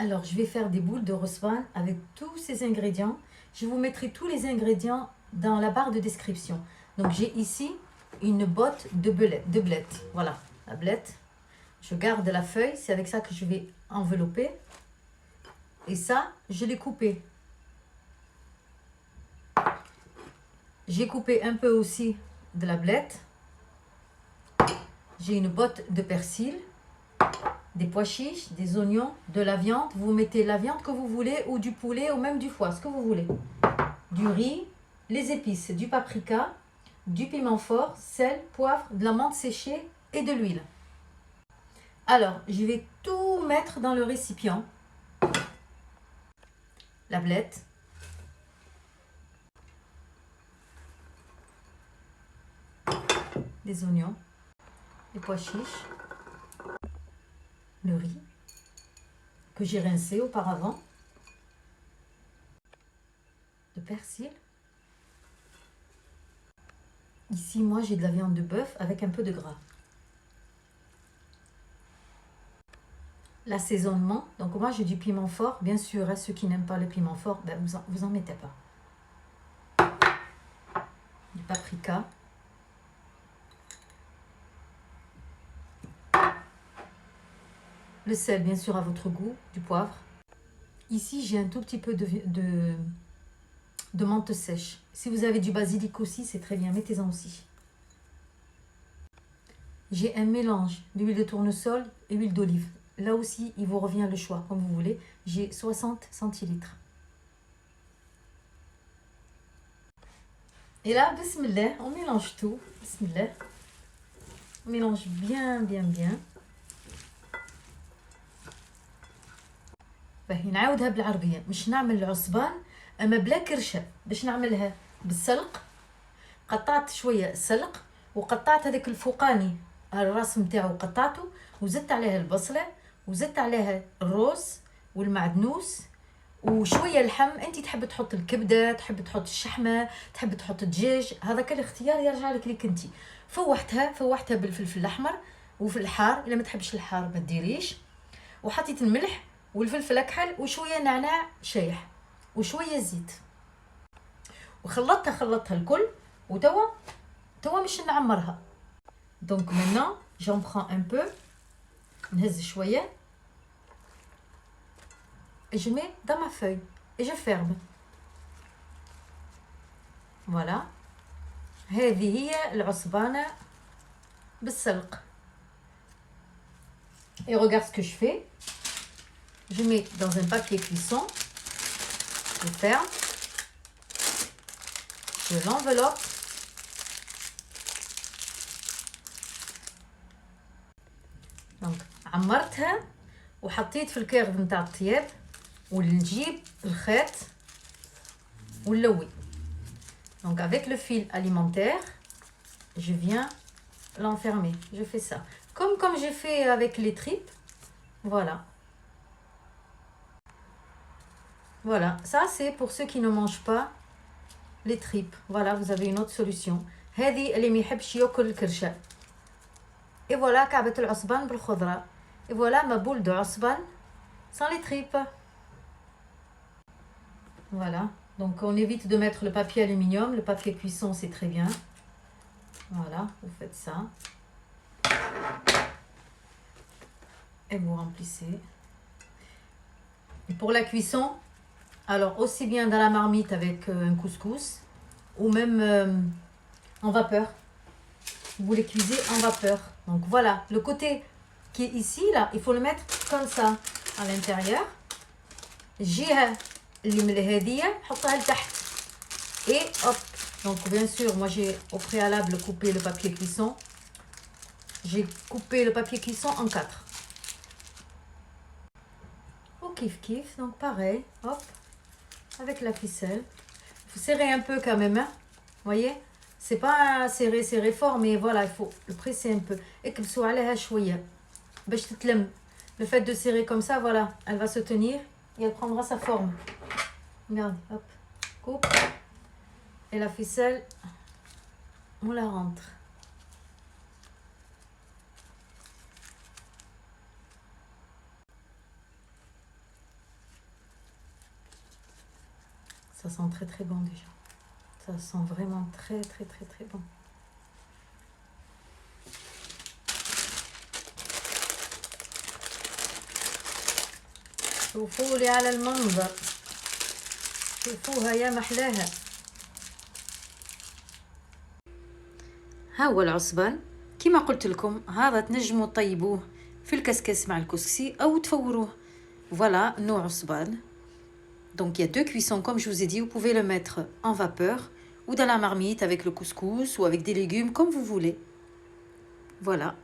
Alors, je vais faire des boules de rosban avec tous ces ingrédients. Je vous mettrai tous les ingrédients dans la barre de description. Donc, j'ai ici une botte de blettes. Voilà, la blette. Je garde la feuille, c'est avec ça que je vais envelopper. Et ça, je l'ai coupé. J'ai coupé un peu aussi de la blette. J'ai une botte de persil, des pois chiches, des oignons, de la viande. Vous mettez la viande que vous voulez ou du poulet ou même du foie, ce que vous voulez. Du riz, les épices, du paprika, du piment fort, sel, poivre, de la menthe séchée et de l'huile. Alors, je vais tout mettre dans le récipient. La blette. Des oignons. Les pois chiches. Le riz que j'ai rincé auparavant. De persil. Ici, moi, j'ai de la viande de bœuf avec un peu de gras. L'assaisonnement, donc moi j'ai du piment fort, bien sûr, à ceux qui n'aiment pas le piment fort, ben vous en mettez pas. Du paprika. Le sel, bien sûr, à votre goût, du poivre. Ici, j'ai un tout petit peu de menthe sèche. Si vous avez du basilic aussi, c'est très bien, mettez-en aussi. J'ai un mélange d'huile de tournesol et huile d'olive. Là aussi, il vous revient le choix, comme vous voulez. J'ai 60 centilitres. Et là, bismillah, on mélange tout. Bismillah. On mélange bien, bien, bien. باهي نعاودها بالعربية. مش نعمل العصبان أما بلا كرشة. باش نعملها بالسلق. قطعت شوية السلق وقطعت هذاك الفوقاني الراس متاعو قطعته وزدت عليها البصلة وزدت عليها الروز والمعدنوس وشويه اللحم. انت تحب تحط الكبده، تحب تحط الشحمه، تحب تحط الدجاج، هذا كل اختيار يرجع لك ليك انت. فوحتها بالفلفل الاحمر وفي الحار، الا ما تحبش الحار ما ديريش. وحطيت الملح والفلفل اكحل وشويه نعناع شايح وشويه زيت وخلطتها الكل. وتوا مش نعمرها. دونك maintenant j'en prends un peu. نهز شويه et je mets dans ma feuille et je ferme. Voilà. هذه هي العصبانة بالسلق. Et regarde ce que je fais. Je mets dans un papier cuisson. Je ferme. Je l'enveloppe. Donc عمرتها وحطيت في الكيرف نتاع الطياب ونجيب الخيط ونلوي. Donc avec le fil alimentaire, je viens l'enfermer. Je fais ça. Comme j'ai fait avec les tripes. Voilà. Voilà. Ça c'est pour ceux qui ne mangent pas les tripes. Voilà, vous avez une autre solution. هذه اللي ما يحبش ياكل الكرشة. Et voilà كعبة العصبان بالخضرة. Et voilà ma boule de عصبان sans les tripes. Voilà. Donc on évite de mettre le papier aluminium. Le papier cuisson c'est très bien. Voilà, vous faites ça. Et vous remplissez. Et pour la cuisson, alors aussi bien dans la marmite avec un couscous ou même en vapeur. Vous les cuisez en vapeur. Donc voilà, le côté qui est ici, là, il faut le mettre comme ça à l'intérieur. الجهة اللي من الهدية حطها لتحت. Et hop. Donc bien sûr, moi j'ai au préalable coupé le papier cuisson. J'ai coupé le papier cuisson en 4. Au kiff, donc pareil, hop, avec la ficelle. Il faut serrer un peu quand même, hein. Voyez, c'est pas serrer fort, mais voilà, il faut le presser un peu. Et que soit عليها شوية باش تتلم. Le fait de serrer comme ça, voilà, elle va se tenir et elle prendra sa forme. Regarde, hop, coupe. Et la ficelle, on la rentre. Ça sent très très bon déjà. Ça sent vraiment très très très très bon. شوفوا لي على المنظر، شوفوها يا محلاها. ها هو العصبان كما قلت لكم، هذا تنجموا طيبوه في الكسكس مع الكسكسي او تفوروه. Voilà nos عصبان. Donc il y a deux cuissons comme je vous ai dit, vous pouvez le mettre en vapeur ou dans la marmite avec le couscous ou avec des légumes comme vous voulez. Voilà.